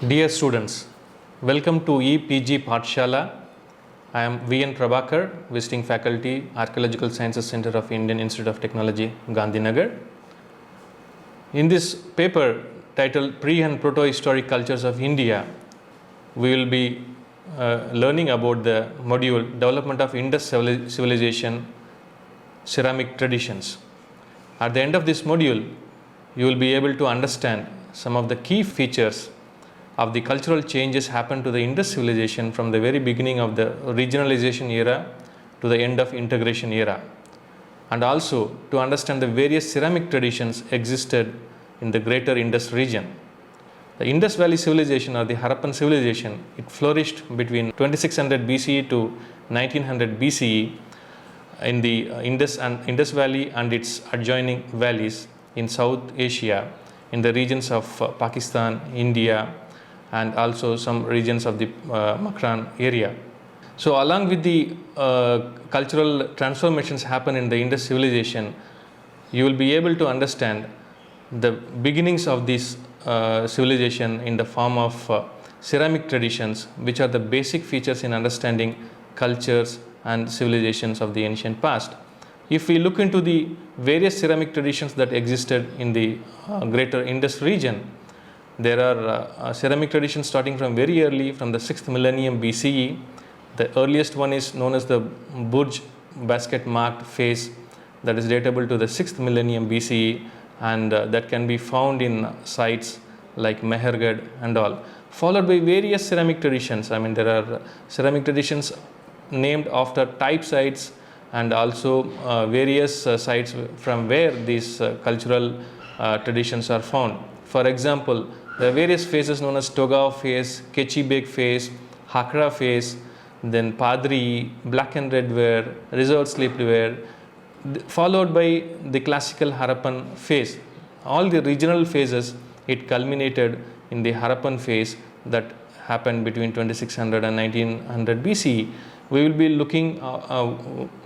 Dear students, welcome to EPG Pathshala. I am VN Prabhakar, visiting faculty, Archaeological Sciences Center of Indian Institute of Technology, Gandhinagar. In this paper titled Pre and Proto-Historic Cultures of India, we will be learning about the module Development of Indus Civilization, Ceramic Traditions. At the end of this module, you will be able to understand some of the key features of the cultural changes happened to the Indus civilization from the very beginning of the regionalization era to the end of integration era, and also to understand the various ceramic traditions existed in the greater Indus region. The Indus Valley civilization or the Harappan civilization, it flourished between 2600 BCE to 1900 BCE in the Indus Valley and its adjoining valleys in South Asia, in the regions of Pakistan, India, and also some regions of the Makran area. So along with the cultural transformations happen in the Indus civilization, you will be able to understand the beginnings of this civilization in the form of ceramic traditions, which are the basic features in understanding cultures and civilizations of the ancient past. If we look into the various ceramic traditions that existed in the greater Indus region, there are ceramic traditions starting from very early, from the 6th millennium BCE. The earliest one is known as the Burj basket marked face, that is datable to the 6th millennium BCE, and that can be found in sites like Mehergarh and all. Followed by various ceramic traditions. I mean, there are ceramic traditions named after type sites and also various sites from where these cultural traditions are found. For example, there are various phases known as Toga phase, Kechi Beg phase, Hakra phase, then Padri, black and red ware, resort sleeped ware, followed by the classical Harappan phase. All the regional phases, it culminated in the Harappan phase that happened between 2600 and 1900 BCE. We will be looking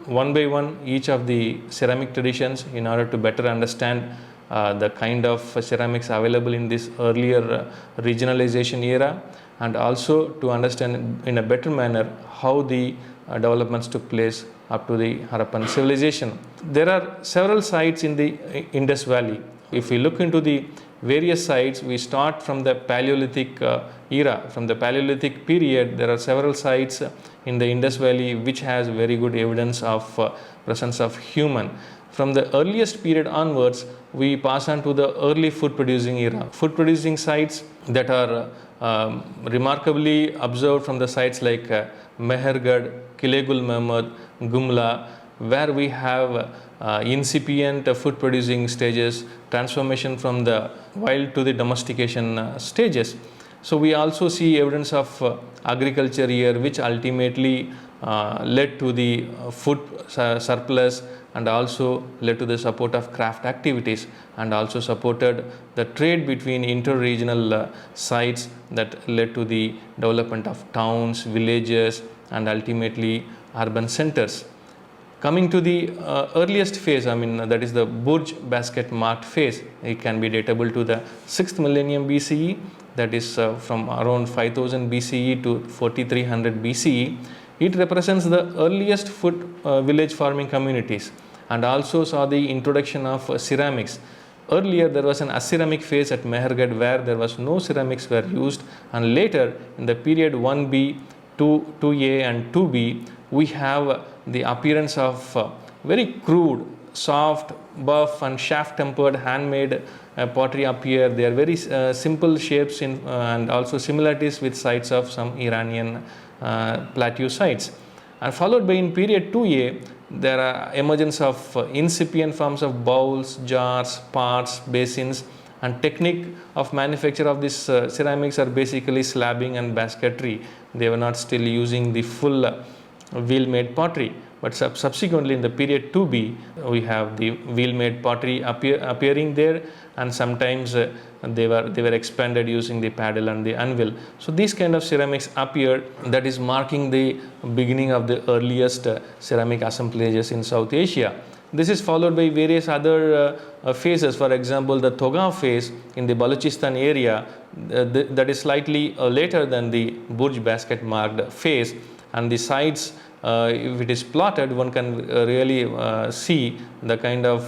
one by one each of the ceramic traditions in order to better understand the kind of ceramics available in this earlier regionalization era, and also to understand in a better manner how the developments took place up to the Harappan civilization. There are several sites in the Indus Valley. If we look into the various sites, we start from the Paleolithic era. From the Paleolithic period, there are several sites in the Indus Valley which has very good evidence of presence of human. From the earliest period onwards, we pass on to the early food producing era. Food producing sites that are remarkably observed from the sites like Mehergarh, Kilegul Mahmud, Gumla, where we have incipient food producing stages, transformation from the wild to the domestication stages. So we also see evidence of agriculture here, which ultimately led to the food surplus and also led to the support of craft activities, and also supported the trade between inter-regional sites that led to the development of towns, villages, and ultimately urban centers. Coming to the earliest phase, I mean, that is the Burj basket marked phase. It can be datable to the 6th millennium BCE, that is from around 5000 BCE to 4300 BCE. It represents the earliest food village farming communities, and also saw the introduction of ceramics. Earlier, there was an aceramic phase at Mehergarh where there was no ceramics were used, and later in the period 1B, 2A and 2B, we have the appearance of very crude, soft, buff and shaft tempered handmade pottery appear. They are very simple shapes and also similarities with sites of some Iranian plateau sites. And followed by in period 2A, there are emergence of incipient forms of bowls, jars, pots, basins, and technique of manufacture of these ceramics are basically slabbing and basketry. They were not still using the full wheel made pottery, but subsequently in the period 2B, we have the wheel made pottery appearing there, and sometimes they were expanded using the paddle and the anvil. So these kind of ceramics appeared, that is marking the beginning of the earliest ceramic assemblages in South Asia. This is followed by various other phases. For example, the Toga phase in the Balochistan area, that is slightly later than the Burj basket marked phase, and the sides, if it is plotted, one can really see the kind of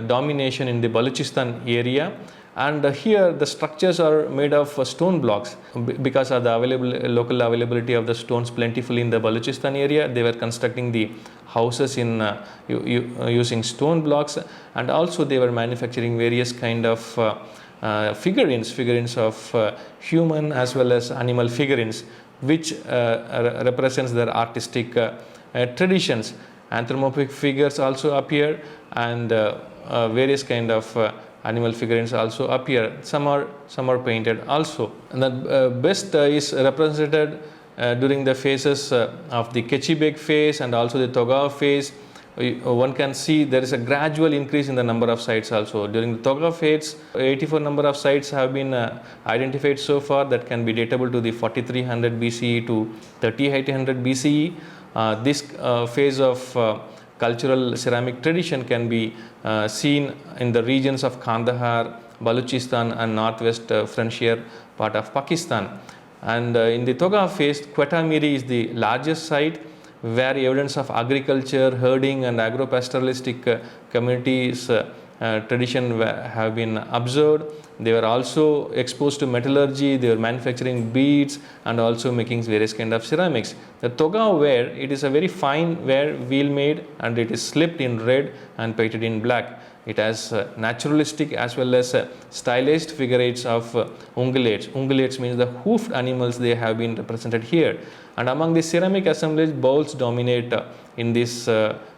domination in the Balochistan area. And here the structures are made of stone blocks because of the local availability of the stones plentifully in the Balochistan area. They were constructing the houses in using stone blocks, and also they were manufacturing various kind of figurines of human as well as animal figurines, which represents their artistic traditions. Anthropomorphic figures also appear, and various kind of animal figurines also appear. Some are painted also. And the best is represented during the phases of the Kechibek phase and also the Toga phase. One can see there is a gradual increase in the number of sites also. During the Toga phase, 84 number of sites have been identified so far that can be datable to the 4300 BCE to 3800 BCE. This phase of cultural ceramic tradition can be seen in the regions of Kandahar, Balochistan and northwest frontier part of Pakistan. And in the Toga phase, Quetta Miri is the largest site where evidence of agriculture, herding and agro-pastoralistic communities tradition have been observed. They were also exposed to metallurgy, they were manufacturing beads and also making various kind of ceramics. The Toga ware, it is a very fine ware, wheel made, and it is slipped in red and painted in black. It has naturalistic as well as stylized figurates of ungulates. Ungulates means the hoofed animals, they have been represented here. And among the ceramic assemblage, bowls dominate in this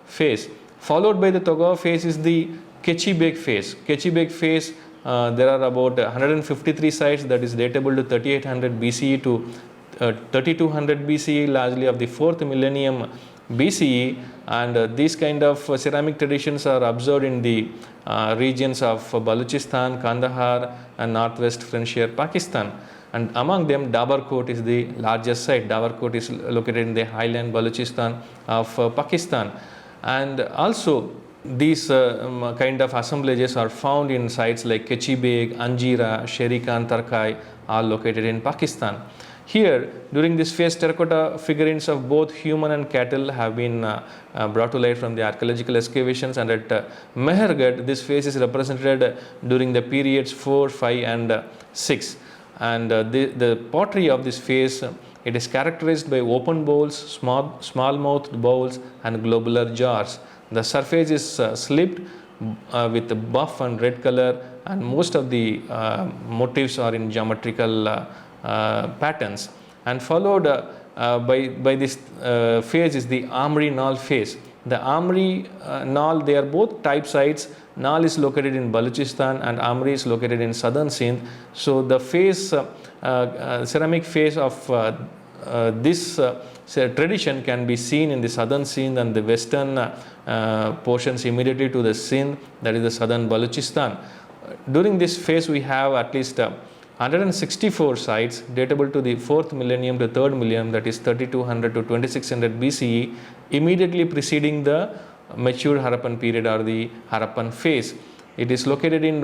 phase. Followed by the Toga phase is the Kechibek phase. Kechibek phase, there are about 153 sites that is datable to 3800 BCE to 3200 BCE, largely of the 4th millennium BCE, and these kind of ceramic traditions are observed in the regions of Balochistan, Kandahar and northwest frontier Pakistan. And among them, Dabarkot is the largest site. Dabarkot is located in the highland Balochistan of Pakistan. And also these kind of assemblages are found in sites like Kechibek, Anjira, Sherikhan, Tarkai, all located in Pakistan. Here, during this phase, terracotta figurines of both human and cattle have been brought to light from the archaeological excavations, and at Mehergarh, this phase is represented during the periods 4, 5 and 6. And the pottery of this phase, it is characterized by open bowls, small-mouthed bowls and globular jars. The surface is slipped with buff and red color, and most of the motifs are in geometrical patterns. And followed by this phase is the Amri Nal phase. The Amri Nal, they are both type sites. Nal is located in Balochistan and Amri is located in southern Sindh. So the phase, ceramic phase of this tradition can be seen in the southern Sindh and the western portions immediately to the Sindh, that is the southern Balochistan. During this phase, we have at least 164 sites datable to the 4th millennium to 3rd millennium, that is 3200 to 2600 BCE, immediately preceding the mature Harappan period or the Harappan phase. It is located in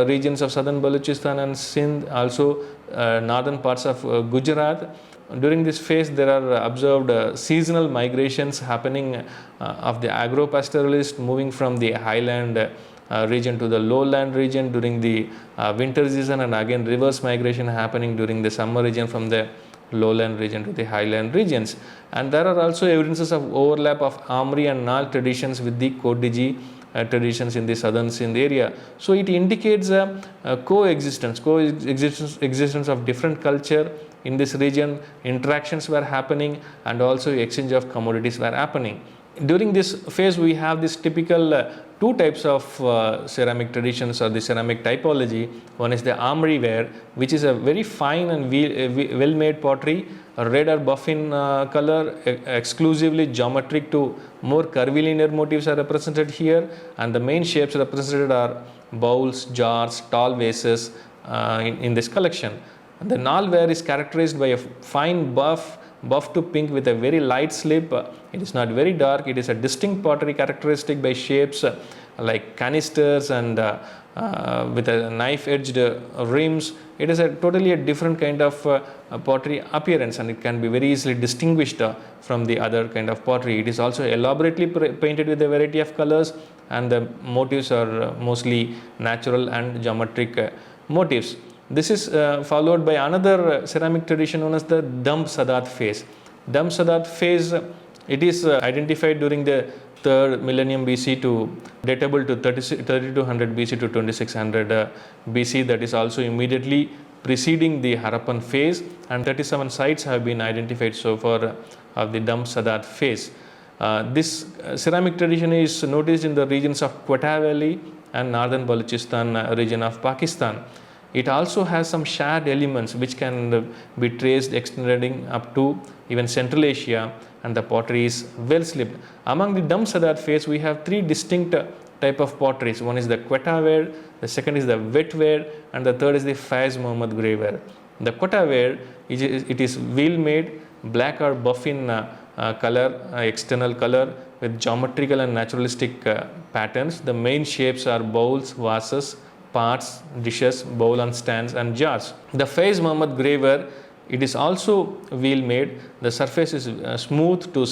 regions of southern Balochistan and Sindh, also northern parts of Gujarat. During this phase, there are observed seasonal migrations happening of the agro-pastoralists moving from the highland region to the lowland region during the winter season, and again reverse migration happening during the summer region from the lowland region to the highland regions. And there are also evidences of overlap of Amri and Nal traditions with the Kodiji traditions in the southern Sindh area. So it indicates a coexistence of different culture in this region. Interactions were happening and also exchange of commodities were happening. During this phase, we have this typical two types of ceramic traditions or the ceramic typology. One is the Amri ware, which is a very fine and well-made pottery, red or buff in color, exclusively geometric to more curvilinear motifs are represented here, and the main shapes represented are bowls, jars, tall vases in this collection. The Nal ware is characterized by a fine buff buff to pink with a very light slip. It is not very dark. It is a distinct pottery characteristic by shapes like canisters and with a knife edged rims. It is a totally a different kind of pottery appearance, and it can be very easily distinguished from the other kind of pottery. It is also elaborately painted with a variety of colors, and the motifs are mostly natural and geometric motifs. This is followed by another ceramic tradition known as the Damb Sadat phase. Damb Sadat phase, it is identified during the 3rd millennium BC to datable to 3200 BC to 2600 BC. That is also immediately preceding the Harappan phase, and 37 sites have been identified so far of the Damb Sadat phase. This ceramic tradition is noticed in the regions of Quetta Valley and northern Balochistan region of Pakistan. It also has some shared elements which can be traced extending up to even Central Asia, and the pottery is well slipped. Among the Damb Sadat phase, we have 3 distinct type of potteries. One is the Quetta ware, the second is the wet ware, and the third is the Faiz Muhammad grey ware. The Quetta ware, it is wheel made, black or buff in color, external color with geometrical and naturalistic patterns. The main shapes are bowls, vases, pots, dishes, bowl and stands, and jars. The Faiz Muhammad grey ware, it is also wheel made. The surface is smooth to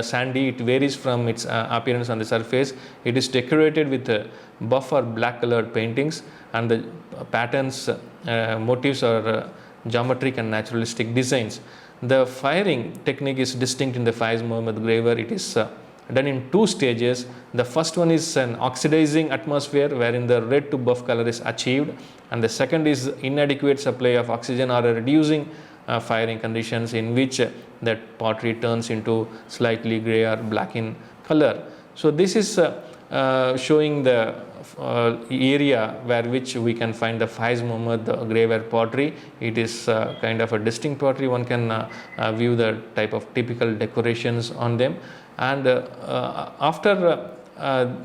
sandy. It varies from its appearance on the surface. It is decorated with buff or black colored paintings, and the patterns, motifs are geometric and naturalistic designs. The firing technique is distinct in the Faiz Muhammad grey ware. It is done in 2 stages. The first one is an oxidizing atmosphere wherein the red to buff color is achieved, and the second is inadequate supply of oxygen or a reducing firing conditions in which that pottery turns into slightly grey or black in color. So this is showing the area where which we can find the Faiz Muhammad grey ware pottery. It is kind of a distinct pottery. One can view the type of typical decorations on them. And after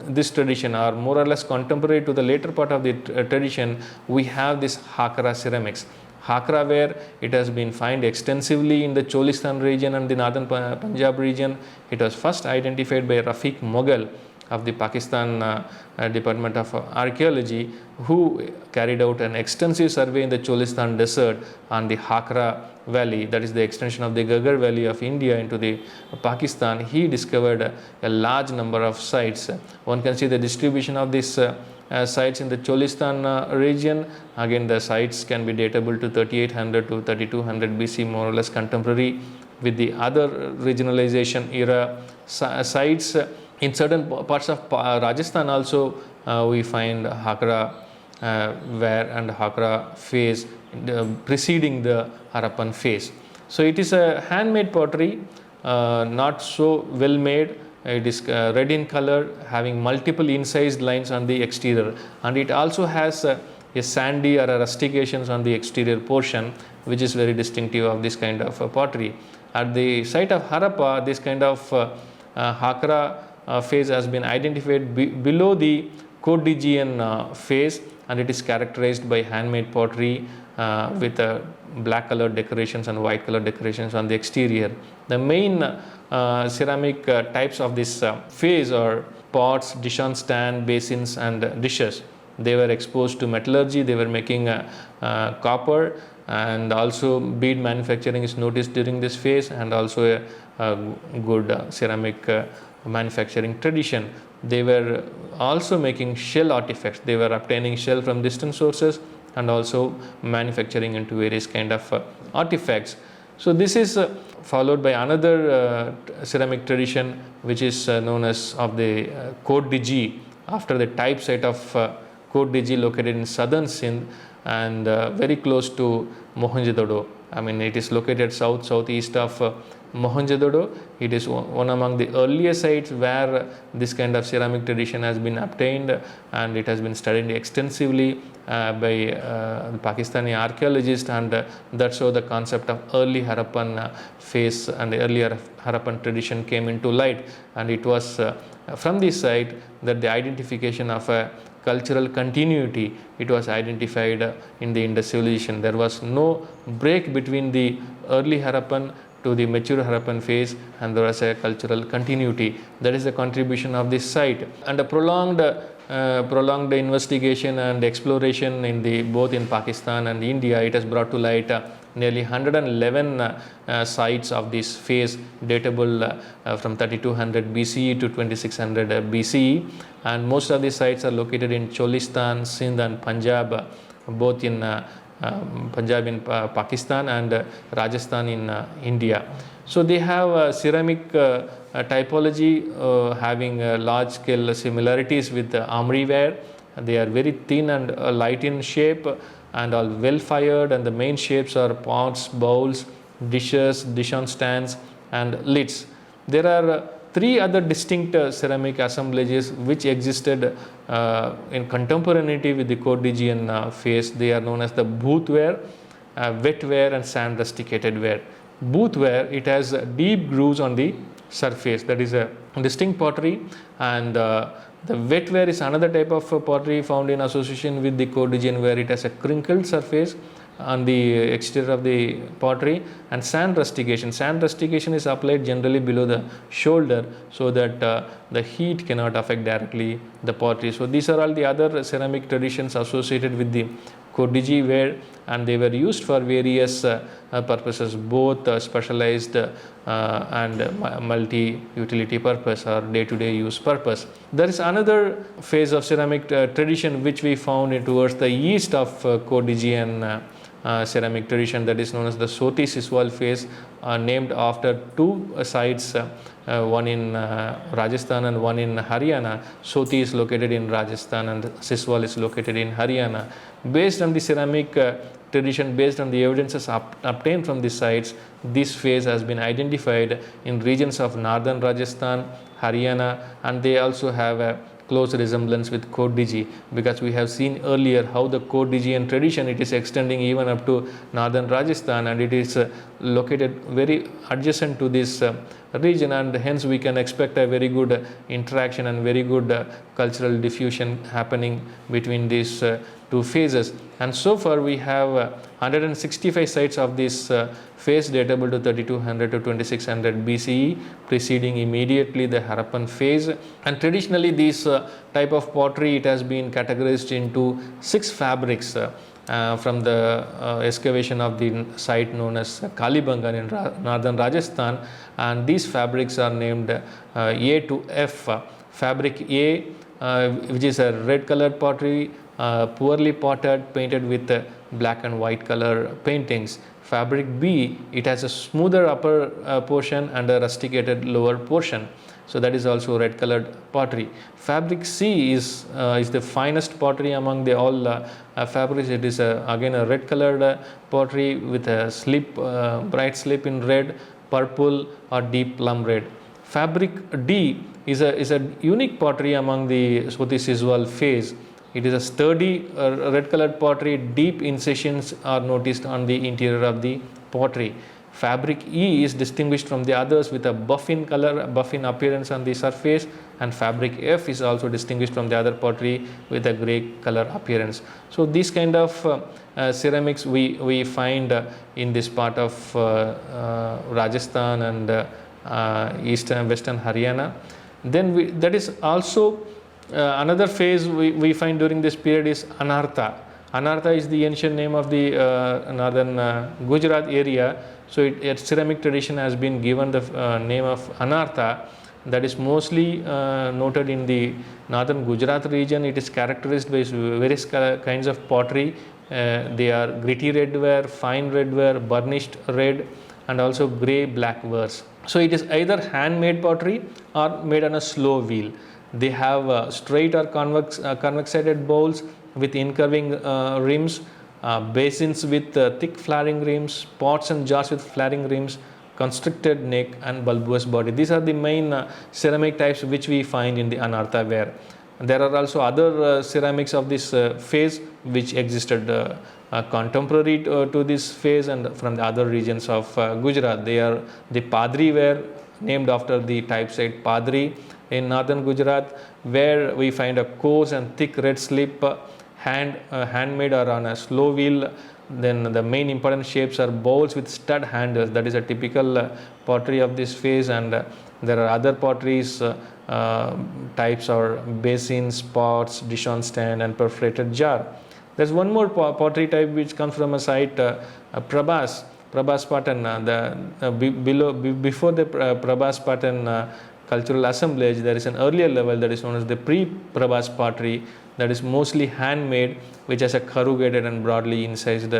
this tradition, or more or less contemporary to the later part of the tradition, we have this Hakra ceramics. Hakra ware, it has been found extensively in the Cholistan region and the northern Punjab region. It was first identified by Rafiq Mughal of the Pakistan Department of Archaeology, who carried out an extensive survey in the Cholistan desert on the Hakra Valley, that is the extension of the Gagar Valley of India into the Pakistan. He discovered a large number of sites. One can see the distribution of these sites in the Cholistan region. Again, the sites can be datable to 3800 to 3200 BC, more or less contemporary with the other regionalization era sites. In certain parts of Rajasthan also we find Hakra ware and Hakra phase preceding the Harappan phase. So it is a handmade pottery, not so well made. It is red in color, having multiple incised lines on the exterior, and it also has a sandy or a rustications on the exterior portion, which is very distinctive of this kind of pottery. At the site of Harappa, this kind of Hakra phase has been identified below the Cordilleran phase, and it is characterized by handmade pottery with black colored decorations and white colored decorations on the exterior. The main ceramic types of this phase are pots, dish on stand, basins, and dishes. They were exposed to metallurgy. They were making copper, and also bead manufacturing is noticed during this phase, and also a good ceramic manufacturing tradition. They were also making shell artifacts. They were obtaining shell from distant sources and also manufacturing into various kind of artifacts. So this is followed by another ceramic tradition, which is known as of the Kot Diji, after the type site of Kot Diji located in southern Sindh and very close to Mohenjo-daro. I mean, it is located southeast of Mohenjo-daro. It is one among the earliest sites where this kind of ceramic tradition has been obtained, and it has been studied extensively by Pakistani archaeologists, and that's how the concept of early Harappan phase and the earlier Harappan tradition came into light. And it was from this site that the identification of a cultural continuity, it was identified in the Indus civilization. There was no break between the early Harappan to the mature Harappan phase, and there was a cultural continuity. That is the contribution of this site. And a prolonged investigation and exploration in both in Pakistan and India, it has brought to light nearly 111 sites of this phase datable from 3200 BCE to 2600 BCE, and most of these sites are located in Cholistan, Sindh and Punjab, both in Punjab in Pakistan and Rajasthan in India. So they have ceramic typology having large scale similarities with the armory ware. They are very thin and light in shape and are well fired, and the main shapes are pots, bowls, dishes, dish on stands and lids. There are three other distinct ceramic assemblages which existed in contemporaneity with the Cordilleran phase. They are known as the boothware, wetware and sand rusticated ware. Boothware, it has deep grooves on the surface, that is a distinct pottery, and the wetware is another type of pottery found in association with the Cordilleran, where it has a crinkled surface on the exterior of the pottery. And sand rustication. Sand rustication is applied generally below the shoulder so that the heat cannot affect directly the pottery. So these are all the other ceramic traditions associated with the Cordigi ware, and they were used for various purposes, both specialized and multi-utility purpose or day-to-day use purpose. There is another phase of ceramic tradition which we found towards the east of Cordigian ceramic tradition, that is known as the Soti Siswal phase, named after two sites, one in Rajasthan and one in Haryana. Soti is located in Rajasthan and Siswal is located in Haryana. Based on the ceramic tradition, based on the evidences obtained from these sites, this phase has been identified in regions of northern Rajasthan, Haryana, and they also have a close resemblance with Cordigi, because we have seen earlier how the Cordigian tradition, it is extending even up to northern Rajasthan, and it is located very adjacent to this region, and hence we can expect a very good interaction and very good cultural diffusion happening between these two phases. And so far we have 165 sites of this phase datable to 3200 to 2600 BCE, preceding immediately the Harappan phase. And traditionally this type of pottery, it has been categorized into 6 fabrics from the excavation of the site known as Kalibangan in northern Rajasthan, and these fabrics are named A to F. Fabric A, which is a red colored pottery, poorly potted, painted with black and white color paintings. Fabric B, it has a smoother upper portion and a rusticated lower portion, so that is also red colored pottery. Fabric C is the finest pottery among the all fabrics. It is again a red colored pottery with a slip, bright slip in red, purple or deep plum red. Fabric D is a unique pottery among the Soti Siswal phase. It is a sturdy red colored pottery. Deep incisions are noticed on the interior of the pottery. Fabric E is distinguished from the others with a buff in color, buff in appearance on the surface, and fabric F is also distinguished from the other pottery with a grey color appearance. So these kind of ceramics we find in this part of Rajasthan and eastern and western Haryana. Then that is also another phase we find during this period is Anartha. Anartha is the ancient name of the northern Gujarat area. So its ceramic tradition has been given the name of Anartha. That is mostly noted in the northern Gujarat region. It is characterized by various kinds of pottery. They are gritty red ware, fine red ware, burnished red, and also grey black wares. So it is either handmade pottery or made on a slow wheel. They have straight or convex-sided bowls with incurving rims, basins with thick flaring rims, pots and jars with flaring rims, constricted neck and bulbous body. These are the main ceramic types which we find in the Anartha ware. There are also other ceramics of this phase which existed contemporary to this phase and from the other regions of Gujarat. They are the Padri ware, named after the type site Padri in northern Gujarat, where we find a coarse and thick red slip, handmade or on a slow wheel. Then the main important shapes are bowls with stud handles. That is a typical pottery of this phase, and there are other potteries types or basins, pots, dish on stand, and perforated jar. There's one more pottery type which comes from a site, Prabhas Patan. Before the Prabhas Patan cultural assemblage, there is an earlier level that is known as the pre-Prabhas pottery, that is mostly handmade, which has a corrugated and broadly incised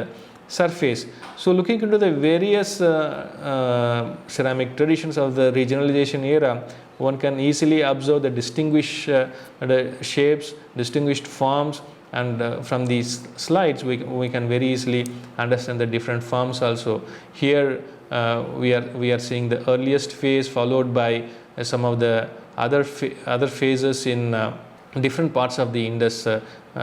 surface. So looking into the various ceramic traditions of the regionalization era, one can easily observe the distinguished the shapes, distinguished forms, and from these slides we can very easily understand the different forms also. Here we are seeing the earliest phase, followed by some of the other phases in different parts of the Indus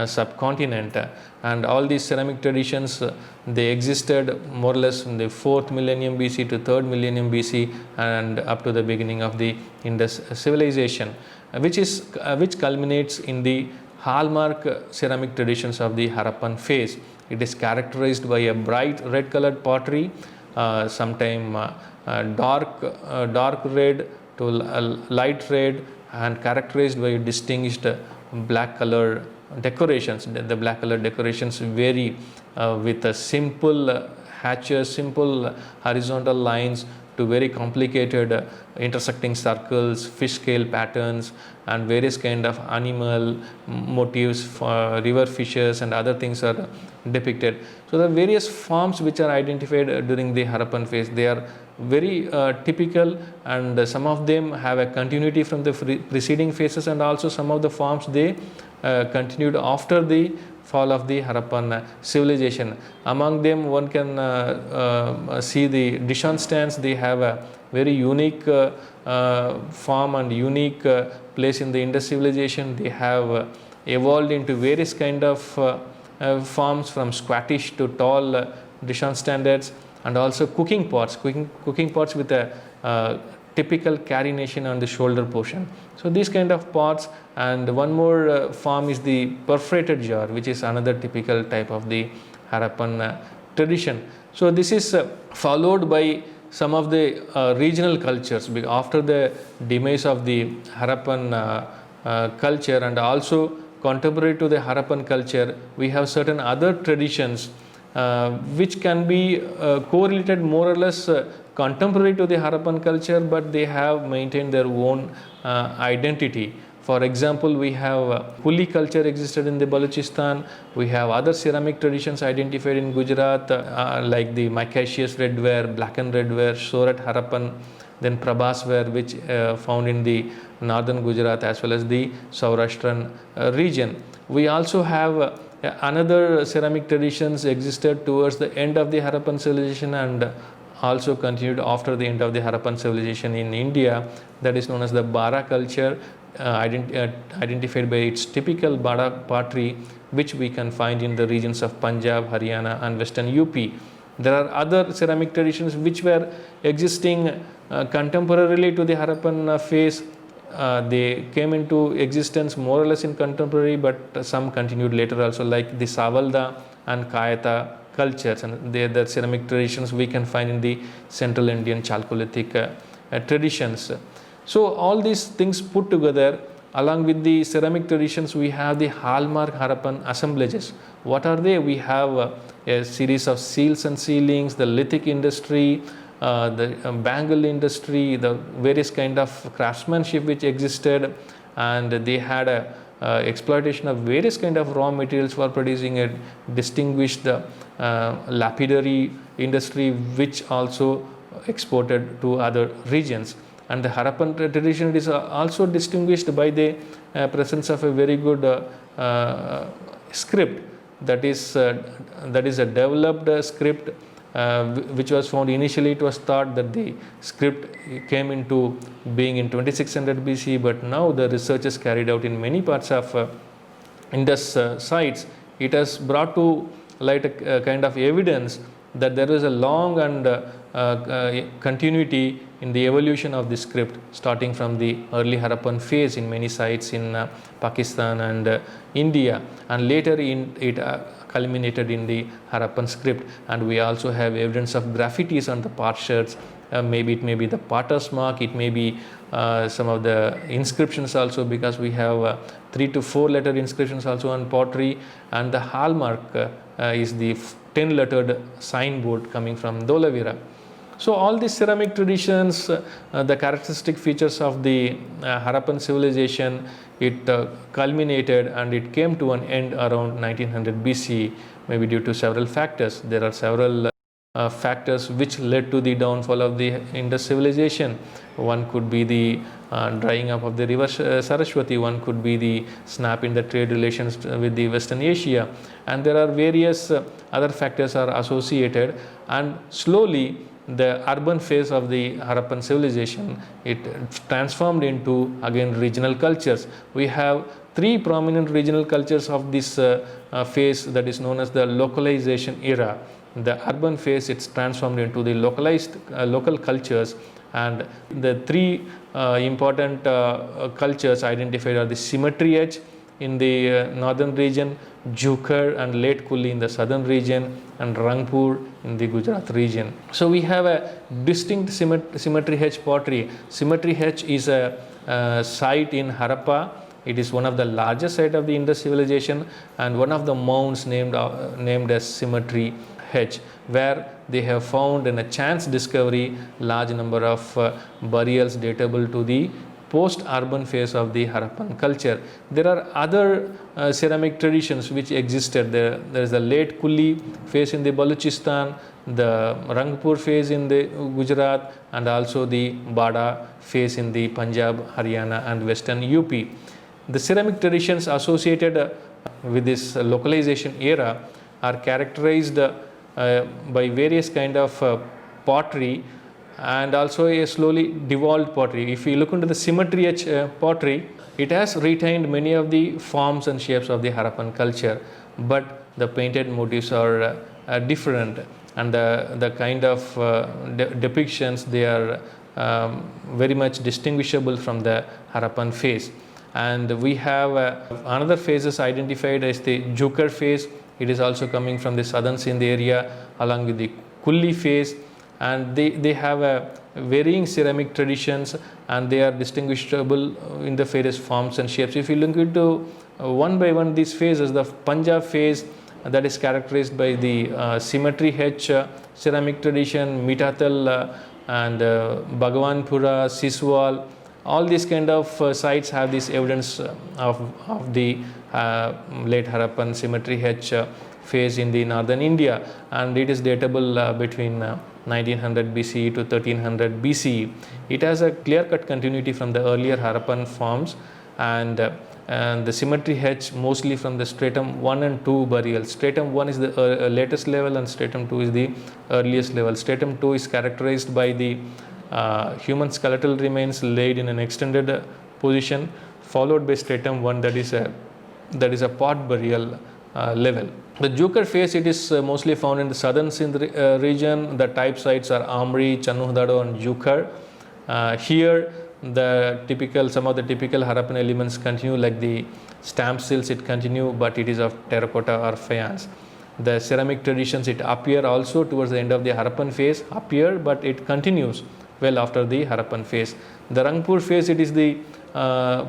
subcontinent, and all these ceramic traditions they existed more or less in the 4th millennium BC to 3rd millennium BC and up to the beginning of the Indus civilization, which culminates in the hallmark ceramic traditions of the Harappan phase. It is characterized by a bright red colored pottery, sometime dark red to light red, and characterized by distinguished black color decorations. The black color decorations vary with a simple hatches, simple horizontal lines, to very complicated intersecting circles, fish scale patterns, and various kind of animal motifs for river fishes and other things are depicted. So the various forms which are identified during the Harappan phase, they are very typical, and some of them have a continuity from the preceding phases, and also some of the forms they continued after the fall of the Harappan civilization. Among them one can see the dish on stands. They have a very unique form and unique place in the Indus civilization. They have evolved into various kind of forms, from squattish to tall dish on standards, and also cooking pots with a typical carination on the shoulder portion. So these kind of pots, and one more form is the perforated jar, which is another typical type of the Harappan tradition. So this is followed by some of the regional cultures after the demise of the Harappan culture, and also contemporary to the Harappan culture we have certain other traditions which can be correlated more or less contemporary to the Harappan culture, but they have maintained their own identity. For example, we have Kuli culture existed in the Balochistan. We have other ceramic traditions identified in Gujarat, like the micaceous redware, blackened redware, Sorat Harappan, then Prabhas ware, which found in the northern Gujarat as well as the Saurashtrian region. We also have another ceramic traditions existed towards the end of the Harappan civilization and also continued after the end of the Harappan civilization in India, that is known as the Bara culture, identified by its typical Bara pottery, which we can find in the regions of Punjab, Haryana and western UP. There are other ceramic traditions which were existing contemporarily to the Harappan phase. They came into existence more or less in contemporary, but some continued later also, like the Savalda and Kayata cultures, and the ceramic traditions we can find in the Central Indian Chalcolithic traditions. So all these things put together, along with the ceramic traditions, we have the hallmark Harappan assemblages. What are they? We have a series of seals and sealings, the lithic industry, the bangle industry, the various kind of craftsmanship which existed, and they had a exploitation of various kind of raw materials for producing a distinguished lapidary industry, which also exported to other regions. And the Harappan tradition is also distinguished by the presence of a very good script, that is a developed script which was found initially. It was thought that the script came into being in 2600 BC, but now the researches carried out in many parts of Indus sites, it has brought to light a kind of evidence that there is a long and continuity in the evolution of the script, starting from the early Harappan phase in many sites in Pakistan and India, and later it culminated in the Harappan script. And we also have evidence of graffitis on the potsherds. Maybe it may be the potter's mark, it may be some of the inscriptions also, because we have 3 to 4 letter inscriptions also on pottery, and the hallmark is the 10 lettered signboard coming from Dholavira. So all these ceramic traditions, the characteristic features of the Harappan civilization, it culminated and it came to an end around 1900 BC, maybe due to several factors. There are several factors which led to the downfall of the Indus civilization. One could be the drying up of the river Saraswati, one could be the snap in the trade relations with the Western Asia, and there are various other factors are associated. And slowly the urban phase of the Harappan civilization, it transformed into again regional cultures. We have 3 prominent regional cultures of this phase, that is known as the localization era. The urban phase, it's transformed into the localized local cultures, and the 3 important cultures identified are the Symmetry H in the northern region, Jukar and Late Kulli in the southern region, and Rangpur in the Gujarat region. So we have a distinct Symmetry H pottery. Symmetry H is a site in Harappa. It is one of the largest site of the Indus civilization, and one of the mounds named as Symmetry H, where they have found in a chance discovery large number of burials datable to the post-urban phase of the Harappan culture. There are other ceramic traditions which existed. There is the Late Kulli phase in the Balochistan, the Rangpur phase in the Gujarat, and also the Bada phase in the Punjab, Haryana and Western UP. The ceramic traditions associated with this localization era are characterized by various kind of pottery, and also a slowly devolved pottery. If you look into the Symmetry H pottery, it has retained many of the forms and shapes of the Harappan culture, but the painted motifs are different, and the kind of depictions, they are very much distinguishable from the Harappan phase. And we have another phases identified as the Jukar phase. It is also coming from the southern Sindh area, along with the Kulli phase, and they have varying ceramic traditions, and they are distinguishable in the various forms and shapes. If you look into one by one these phases, the Punjab phase, that is characterized by the Symmetry H ceramic tradition, Mitatal and Bhagwanpura, Siswal. All these kind of sites have this evidence of the late Harappan Symmetry H phase in the northern India, and it is datable between 1900 BCE to 1300 BCE. It has a clear-cut continuity from the earlier Harappan forms, and the Symmetry H mostly from the stratum 1 and 2 burials. Stratum 1 is the latest level, and stratum 2 is the earliest level. Stratum 2 is characterized by the human skeletal remains laid in an extended position, followed by stratum 1, that is a pot burial level. The Jukar phase, it is mostly found in the southern Sindh region. The type sites are Amri, Channuhdado and Jukar. Here some of the typical Harappan elements continue, like the stamp seals, it continue, but it is of terracotta or faience. The ceramic traditions, it appear also towards the end of the Harappan phase, but it continues well after the Harappan phase. The Rangpur phase, it is the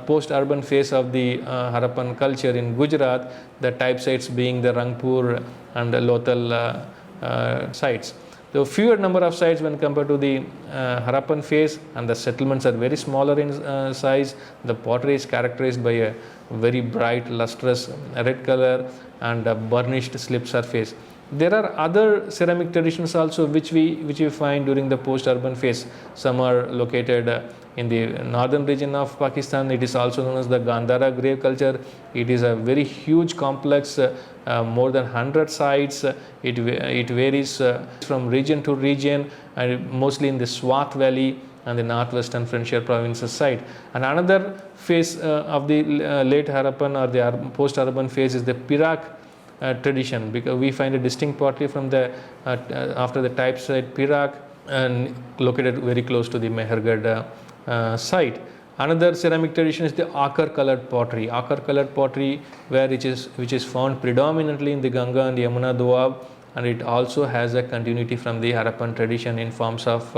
post-urban phase of the Harappan culture in Gujarat, the type sites being the Rangpur and the Lothal sites. The fewer number of sites when compared to the Harappan phase, and the settlements are very smaller in size. The pottery is characterized by a very bright, lustrous red color and a burnished slip surface. There are other ceramic traditions also which we find during the post-urban phase. Some are located in the northern region of Pakistan. It is also known as the Gandhara grave culture. It is a very huge complex, more than 100 sites. It varies from region to region, and mostly in the Swat Valley and the northwestern Frontier provinces site. And another phase of the late Harappan or the post-urban phase is the Perak tradition, because we find a distinct pottery from the after the type site Perak, and located very close to the Mehergarh site. Another ceramic tradition is the ochre colored pottery. Ochre colored pottery, which is found predominantly in the Ganga and Yamuna Doab, and it also has a continuity from the Harappan tradition in forms of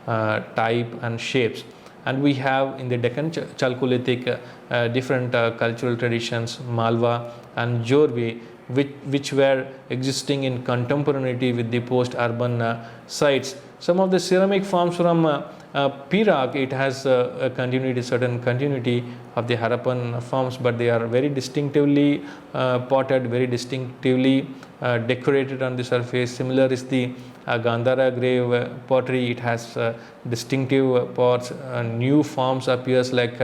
type and shapes. And we have in the Deccan Chalcolithic different cultural traditions, Malwa and Jorwe, which were existing in contemporaneity with the post-urban sites. Some of the ceramic forms from Perak, it has a continuity, certain continuity of the Harappan forms, but they are very distinctively potted, very distinctively decorated on the surface. Similar is the Gandhara grave pottery. It has distinctive pots. New forms appears like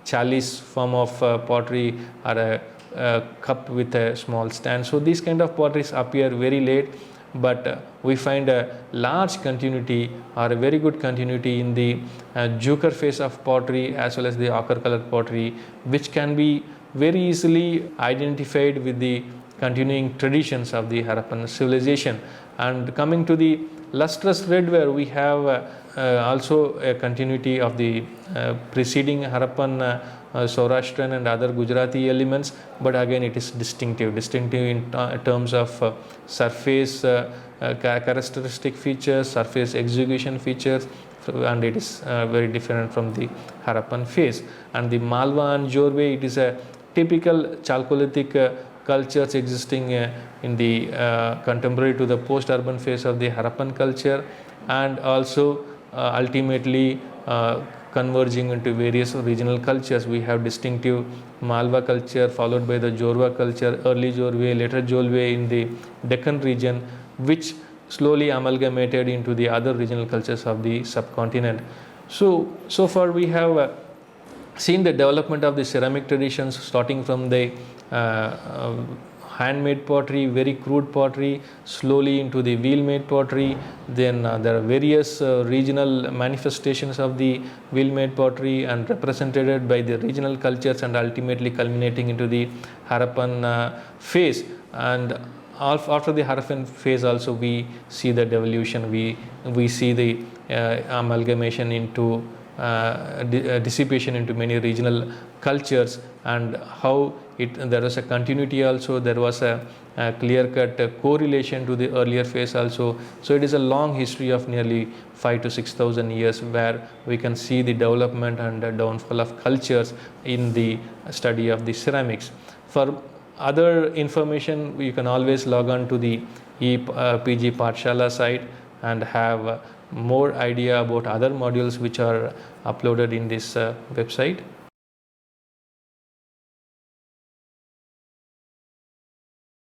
chalice form of pottery, or a cup with a small stand. So these kind of potteries appear very late, but we find a large continuity or a very good continuity in the Juker phase of pottery as well as the ochre colored pottery, which can be very easily identified with the continuing traditions of the Harappan civilization. And coming to the lustrous redware, we have also a continuity of the preceding Harappan Saurashtrian and other Gujarati elements, but again it is distinctive in terms of surface characteristic features, surface execution features, and it is very different from the Harappan phase. And the Malwa and Jorwe, it is a typical Chalcolithic cultures existing in the contemporary to the post-urban phase of the Harappan culture, and also ultimately converging into various regional cultures. We have distinctive Malwa culture followed by the Jorwa culture, early Jorwe, later Jolwe in the Deccan region, which slowly amalgamated into the other regional cultures of the subcontinent. So far we have seen the development of the ceramic traditions, starting from the handmade pottery, very crude pottery, slowly into the wheel-made pottery. Then there are various regional manifestations of the wheel-made pottery and represented by the regional cultures, and ultimately culminating into the Harappan phase. And after the Harappan phase also we see the devolution, we see the amalgamation into dissipation into many regional cultures, and how there was a continuity also, there was a clear-cut correlation to the earlier phase also. So it is a long history of nearly 5,000 to 6,000 years, where we can see the development and downfall of cultures in the study of the ceramics. For other information, you can always log on to the PG Pathshala site and have more idea about other modules which are uploaded in this website.